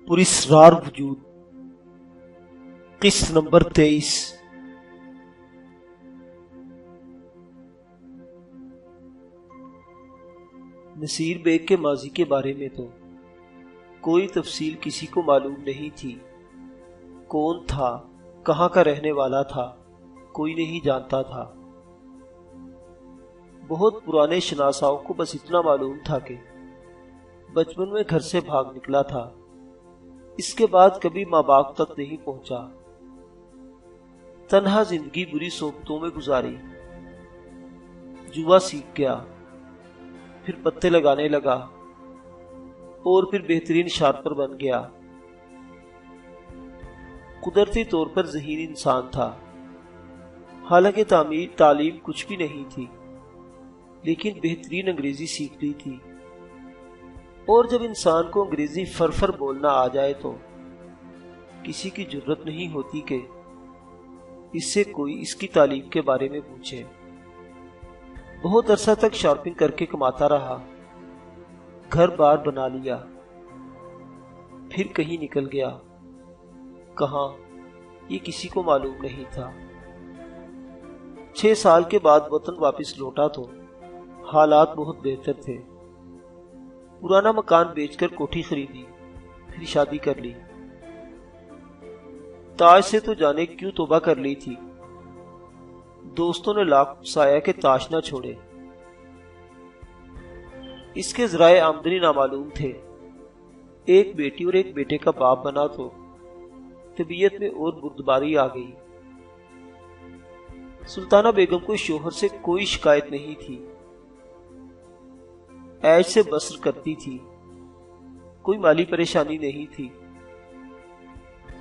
پراسرار وجود قسط نمبر 23۔ نصیر بیگ کے ماضی کے بارے میں تو کوئی تفصیل کسی کو معلوم نہیں تھی۔ کون تھا، کہاں کا رہنے والا تھا، کوئی نہیں جانتا تھا۔ بہت پرانے شناساؤں کو بس اتنا معلوم تھا کہ بچپن میں گھر سے بھاگ نکلا تھا، اس کے بعد کبھی ماں باپ تک نہیں پہنچا، تنہا زندگی بری صحبتوں میں گزاری، جوا سیکھ گیا، پھر پتے لگانے لگا اور پھر بہترین شارپر بن گیا۔ قدرتی طور پر ذہین انسان تھا، حالانکہ تعلیم کچھ بھی نہیں تھی، لیکن بہترین انگریزی سیکھ لی تھی، اور جب انسان کو انگریزی فرفر بولنا آ جائے تو کسی کی جرت نہیں ہوتی کہ اس سے کوئی اس کی تعلیم کے بارے میں پوچھے۔ بہت عرصہ تک شارپنگ کر کے کماتا رہا، گھر بار بنا لیا، پھر کہیں نکل گیا، کہاں یہ کسی کو معلوم نہیں تھا۔ 6 سال کے بعد وطن واپس لوٹا تو حالات بہت بہتر تھے۔ پرانا مکان بیچ کر کوٹھی خریدی، پھر شادی کر لی۔ تاج سے تو جانے کیوں توبہ کر لی تھی، دوستوں نے لاکھ اکسایا کہ تاج نہ چھوڑے۔ اس کے ذرائع آمدنی نامعلوم تھے۔ ایک بیٹی اور ایک بیٹے کا باپ بنا تو طبیعت میں اور بردباری آ گئی۔ سلطانہ بیگم کو شوہر سے کوئی شکایت نہیں تھی، عیش سے بسر کرتی تھی، کوئی مالی پریشانی نہیں تھی۔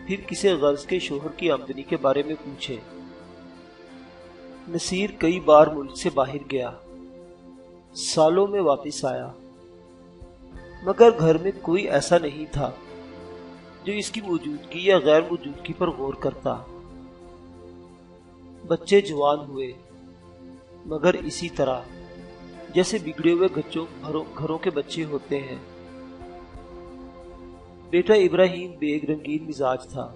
پھر کسی غرض کے شوہر کی آمدنی کے بارے میں پوچھے۔ نصیر کئی بار ملک سے باہر گیا، سالوں میں واپس آیا، مگر گھر میں کوئی ایسا نہیں تھا جو اس کی موجودگی یا غیر موجودگی پر غور کرتا۔ بچے جوان ہوئے، مگر اسی طرح جیسے بگڑے ہوئے گھروں کے بچے ہوتے ہیں۔ بیٹا ابراہیم بیگ رنگین مزاج تھا،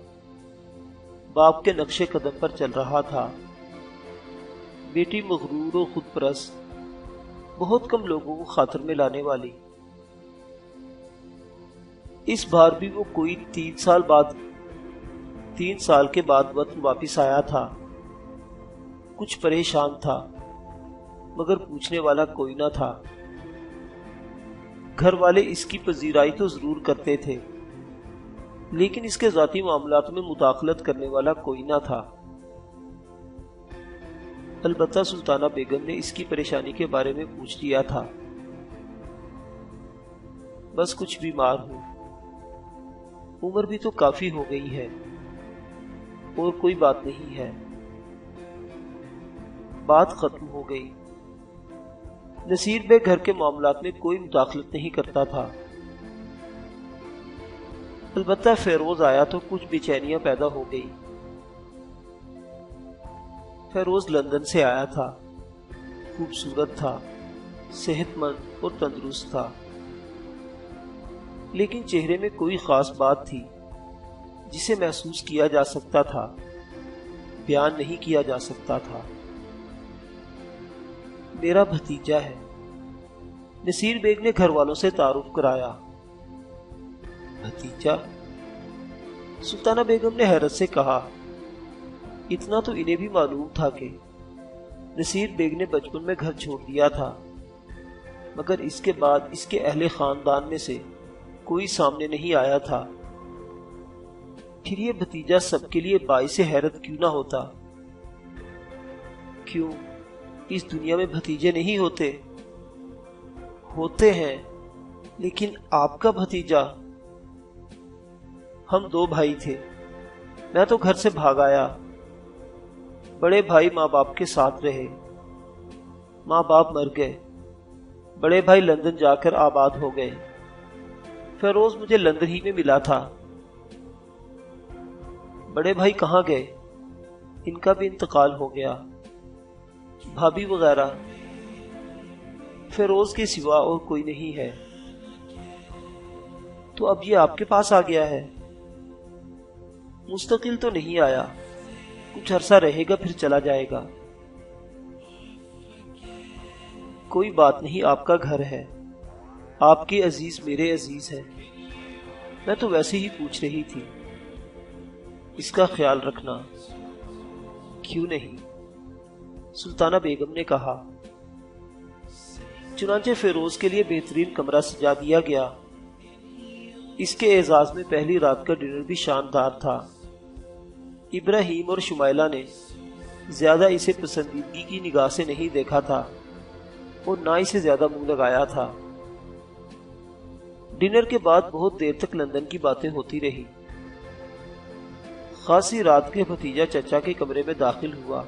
باپ کے نقش قدم پر چل رہا تھا۔ بیٹی مغرور و خود پرست، بہت کم لوگوں کو خاطر میں لانے والی۔ اس بار بھی وہ کوئی 3 سال کے بعد وطن واپس آیا تھا۔ کچھ پریشان تھا، مگر پوچھنے والا کوئی نہ تھا۔ گھر والے اس کی پذیرائی تو ضرور کرتے تھے، لیکن اس کے ذاتی معاملات میں مداخلت کرنے والا کوئی نہ تھا۔ البتہ سلطانہ بیگم نے اس کی پریشانی کے بارے میں پوچھ لیا تھا۔ بس کچھ بیمار ہوں، عمر بھی تو کافی ہو گئی ہے، اور کوئی بات نہیں ہے۔ بات ختم ہو گئی۔ نصیر بیگ گھر کے معاملات میں کوئی مداخلت نہیں کرتا تھا۔ البتہ فیروز آیا تو کچھ بے چینیاں پیدا ہو گئی۔ فیروز لندن سے آیا تھا، خوبصورت تھا، صحت مند اور تندرست تھا، لیکن چہرے میں کوئی خاص بات تھی جسے محسوس کیا جا سکتا تھا، بیان نہیں کیا جا سکتا تھا۔ میرا بھتیجا ہے، نصیر بیگ نے گھر والوں سے تعارف کرایا۔ بھتیجا؟ سلطانہ بیگم نے حیرت سے کہا۔ اتنا تو انہیں بھی معلوم تھا کہ نصیر بیگ نے بچپن میں گھر چھوڑ دیا تھا، مگر اس کے بعد اس کے اہل خاندان میں سے کوئی سامنے نہیں آیا تھا۔ پھر یہ بھتیجا سب کے لیے باعث حیرت کیوں نہ ہوتا؟ کیوں اس دنیا میں بھتیجے نہیں ہوتے؟ ہوتے ہیں، لیکن آپ کا بھتیجا؟ ہم 2 بھائی تھے، میں تو گھر سے بھاگ آیا۔ بڑے بھائی ماں باپ کے ساتھ رہے، ماں باپ مر گئے، بڑے بھائی لندن جا کر آباد ہو گئے، فیروز مجھے لندن ہی میں ملا تھا۔ بڑے بھائی کہاں گئے؟ ان کا بھی انتقال ہو گیا۔ بھابھی وغیرہ؟ فیروز کے سوا اور کوئی نہیں ہے۔ تو اب یہ آپ کے پاس آ گیا ہے؟ مستقل تو نہیں آیا، کچھ عرصہ رہے گا پھر چلا جائے گا۔ کوئی بات نہیں، آپ کا گھر ہے، آپ کے عزیز میرے عزیز ہیں۔ میں تو ویسے ہی پوچھ رہی تھی، اس کا خیال رکھنا۔ کیوں نہیں؟ سلطانہ بیگم نے کہا۔ چنانچہ فیروز کے لیے بہترین کمرہ سجا دیا گیا۔ اس کے اعزاز میں پہلی رات کا ڈنر بھی شاندار تھا۔ ابراہیم اور شمائلہ نے زیادہ اسے پسندیدگی کی نگاہ سے نہیں دیکھا تھا اور نہ اسے زیادہ منہ لگایا تھا۔ ڈنر کے بعد بہت دیر تک لندن کی باتیں ہوتی رہی۔ خاصی رات کے بھتیجا چچا کے کمرے میں داخل ہوا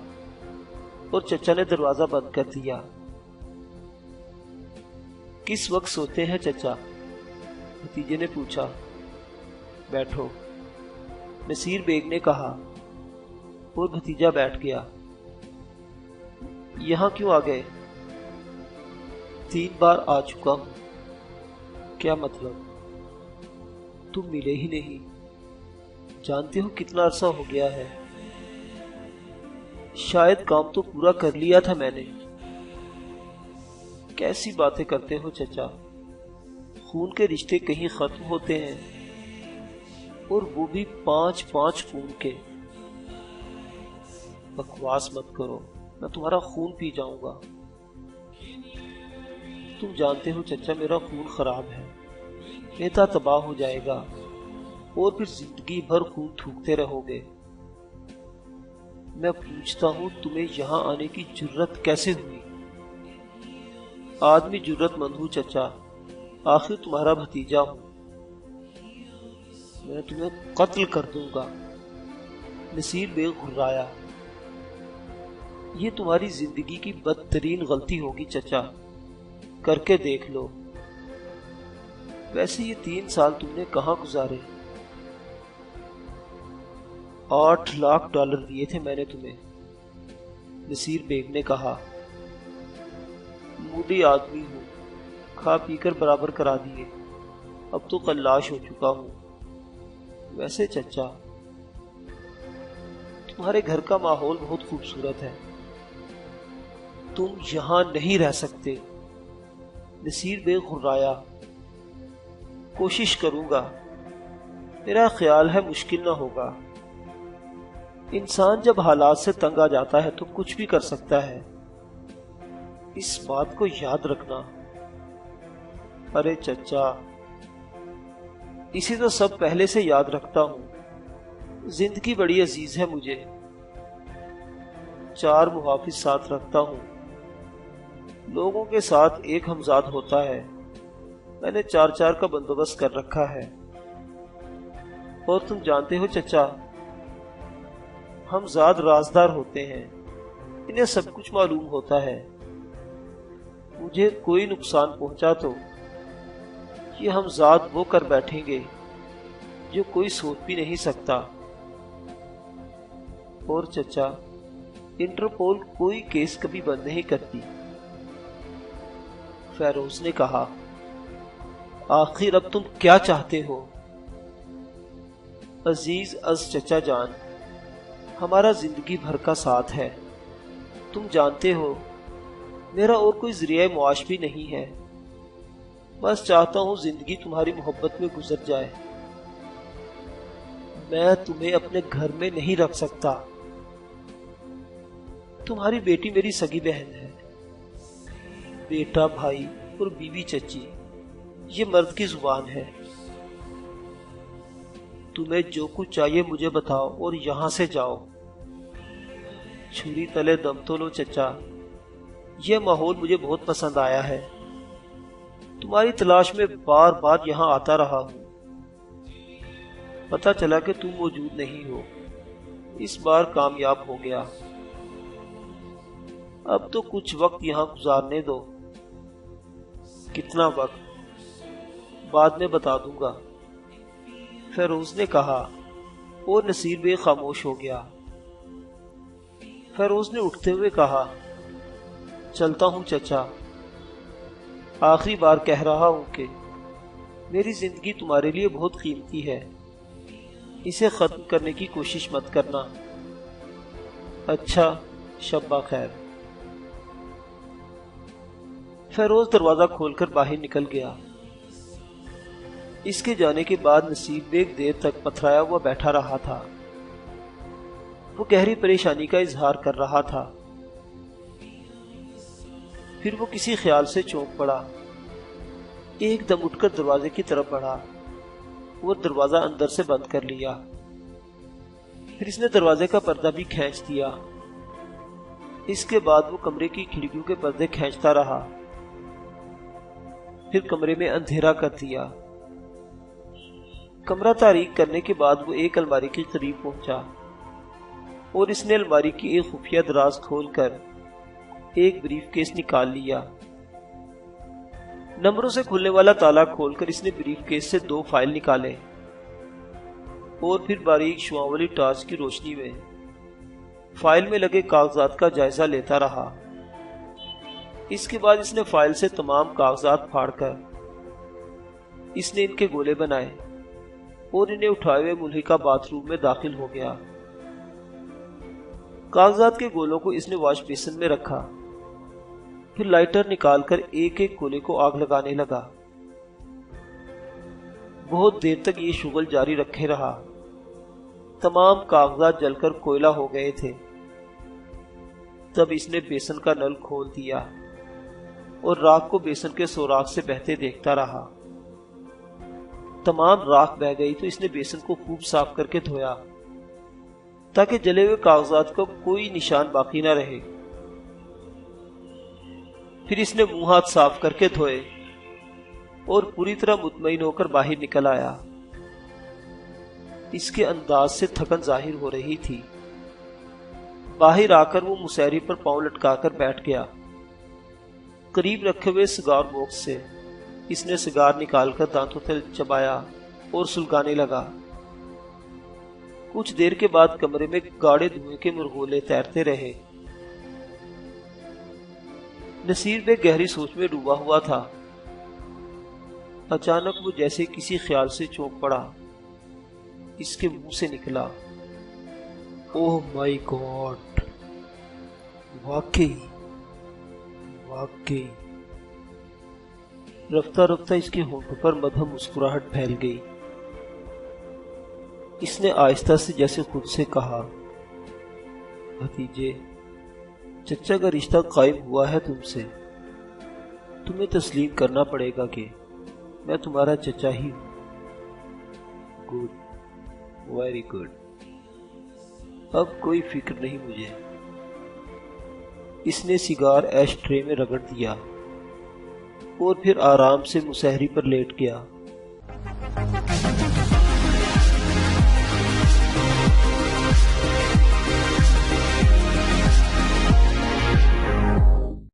اور چچا نے دروازہ بند کر دیا۔ کس وقت سوتے ہیں چچا؟ بھتیجے نے پوچھا۔ بیٹھو، نصیر بیگ نے کہا اور بھتیجا بیٹھ گیا۔ یہاں کیوں آ گئے؟ 3 بار آ چکا ہوں۔ کیا مطلب؟ تم ملے ہی نہیں۔ جانتے ہو کتنا عرصہ ہو گیا ہے؟ شاید کام تو پورا کر لیا تھا میں نے۔ کیسی باتیں کرتے ہو چچا؟ خون کے رشتے کہیں ختم ہوتے ہیں، اور وہ بھی 5 خون کے۔ بکواس مت کرو، میں تمہارا خون پی جاؤں گا۔ تم جانتے ہو چچا میرا خون خراب ہے، میدا تباہ ہو جائے گا اور پھر زندگی بھر خون تھوکتے رہو گے۔ میں پوچھتا ہوں تمہیں یہاں آنے کی جرت کیسے ہوئی؟ آدمی جرت مند ہوں چچا، آخر تمہارا بھتیجا ہوں۔ میں تمہیں قتل کر دوں گا۔ نصیر بیگ گھرایا۔ یہ تمہاری زندگی کی بدترین غلطی ہوگی چچا، کر کے دیکھ لو۔ ویسے یہ 3 سال تم نے کہاں گزارے؟ $8 لاکھ دیے تھے میں نے تمہیں، نصیر بیگ نے کہا۔ موڈی آدمی ہوں، کھا پی کر برابر کرا دیے، اب تو قلاش ہو چکا ہوں۔ ویسے چچا، تمہارے گھر کا ماحول بہت خوبصورت ہے، تم یہاں نہیں رہ سکتے۔ نصیر بیگ گھرایا۔ کوشش کروں گا، میرا خیال ہے مشکل نہ ہوگا۔ انسان جب حالات سے تنگ آ جاتا ہے تو کچھ بھی کر سکتا ہے، اس بات کو یاد رکھنا۔ ارے چچا، اسی تو سب پہلے سے یاد رکھتا ہوں۔ زندگی بڑی عزیز ہے مجھے، 4 محافظ ساتھ رکھتا ہوں، لوگوں کے ساتھ ایک ہمزاد ہوتا ہے، میں نے 4 کا بندوبست کر رکھا ہے۔ اور تم جانتے ہو چچا، ہمزاد رازدار ہوتے ہیں، انہیں سب کچھ معلوم ہوتا ہے۔ مجھے کوئی نقصان پہنچا تو یہ ہمزاد وہ کر بیٹھیں گے جو کوئی سوچ بھی نہیں سکتا۔ اور چچا، انٹرپول کوئی کیس کبھی بند نہیں کرتی، فیروز نے کہا۔ آخر اب تم کیا چاہتے ہو؟ عزیز از چچا جان، ہمارا زندگی بھر کا ساتھ ہے، تم جانتے ہو میرا اور کوئی ذریعہ معاش بھی نہیں ہے، بس چاہتا ہوں زندگی تمہاری محبت میں گزر جائے۔ میں تمہیں اپنے گھر میں نہیں رکھ سکتا، تمہاری بیٹی میری سگی بہن ہے، بیٹا بھائی اور بیوی چچی، یہ مرد کی زبان ہے۔ تمہیں جو کچھ چاہیے مجھے بتاؤ اور یہاں سے جاؤ۔ چھری تلے دم تو لو چچا، یہ ماحول مجھے بہت پسند آیا ہے، تمہاری تلاش میں بار بار یہاں آتا رہا ہوں، پتہ چلا کہ تم موجود نہیں ہو، اس بار کامیاب ہو گیا۔ اب تو کچھ وقت یہاں گزارنے دو۔ کتنا وقت؟ بعد میں بتا دوں گا، فیروز نے کہا، اور نصیر بے خاموش ہو گیا۔ فیروز نے اٹھتے ہوئے کہا، چلتا ہوں چچا، آخری بار کہہ رہا ہوں کہ میری زندگی تمہارے لیے بہت قیمتی ہے، اسے ختم کرنے کی کوشش مت کرنا۔ اچھا، شب بخیر۔ فیروز دروازہ کھول کر باہر نکل گیا۔ اس کے جانے کے بعد نصیر ایک دیر تک پتھرایا ہوا بیٹھا رہا تھا۔ وہ گہری پریشانی کا اظہار کر رہا تھا۔ پھر وہ کسی خیال سے چونک پڑا، ایک دم اٹھ کر دروازے کی طرف بڑھا اور دروازہ اندر سے بند کر لیا۔ پھر اس نے دروازے کا پردہ بھی کھینچ دیا۔ اس کے بعد وہ کمرے کی کھڑکیوں کے پردے کھینچتا رہا، پھر کمرے میں اندھیرا کر دیا۔ کمرہ تاریک کرنے کے بعد وہ ایک الماری کے قریب پہنچا اور اس نے الماری کی ایک خفیہ دراز کھول کر ایک بریف کیس نکال لیا۔ نمبروں سے کھلنے والا تالا کھول کر اس نے بریف کیس سے 2 فائل نکالے اور پھر باریک شعاعوں والی ٹارچ کی روشنی میں فائل میں لگے کاغذات کا جائزہ لیتا رہا۔ اس کے بعد اس نے فائل سے تمام کاغذات پھاڑ کر اس نے ان کے گولے بنائے اور انہیں اٹھائے ہوئے ملحقہ باتھ روم میں داخل ہو گیا۔ کاغذات کے گولوں کو اس نے واش بیسن میں رکھا، پھر لائٹر نکال کر ایک ایک گولے کو آگ لگانے لگا۔ بہت دیر تک یہ شغل جاری رکھے رہا۔ تمام کاغذات جل کر کوئلہ ہو گئے تھے۔ تب اس نے بیسن کا نل کھول دیا اور راکھ کو بیسن کے سوراخ سے بہتے دیکھتا رہا۔ تمام راکھ بہہ گئی تو اس نے بیسن کو خوب صاف کر کے دھویا تاکہ جلے ہوئے کاغذات کا کوئی نشان باقی نہ رہے۔ پھر اس نے منہ ہاتھ صاف کر کے دھوئے اور پوری طرح مطمئن ہو کر باہر نکل آیا۔ اس کے انداز سے تھکن ظاہر ہو رہی تھی۔ باہر آ کر وہ مسہری پر پاؤں لٹکا کر بیٹھ گیا۔ قریب رکھے ہوئے سگار باکس سے اس نے سگار نکال کر دانتوں تلے چبایا اور سلگانے لگا۔ کچھ دیر کے بعد کمرے میں گاڑے دھوئیں کے مرغولے تیرتے رہے۔ نصیر بے گہری سوچ میں ڈوبا ہوا تھا۔ اچانک وہ جیسے کسی خیال سے چونک پڑا۔ اس کے منہ سے نکلا، اوہ مائی گاڈ! واقعی رفتہ رفتہ اس کے ہونٹوں پر مدھم مسکراہٹ پھیل گئی۔ اس نے آہستہ سے جیسے خود سے کہا، بھتیجے، چچا کا رشتہ قائم ہوا ہے تم سے، تمہیں تسلیم کرنا پڑے گا کہ میں تمہارا چچا ہی ہوں۔ گڈ، ویری گڈ، اب کوئی فکر نہیں مجھے۔ اس نے سگار ایش ٹرے میں رگڑ دیا اور پھر آرام سے مسہری پر لیٹ گیا۔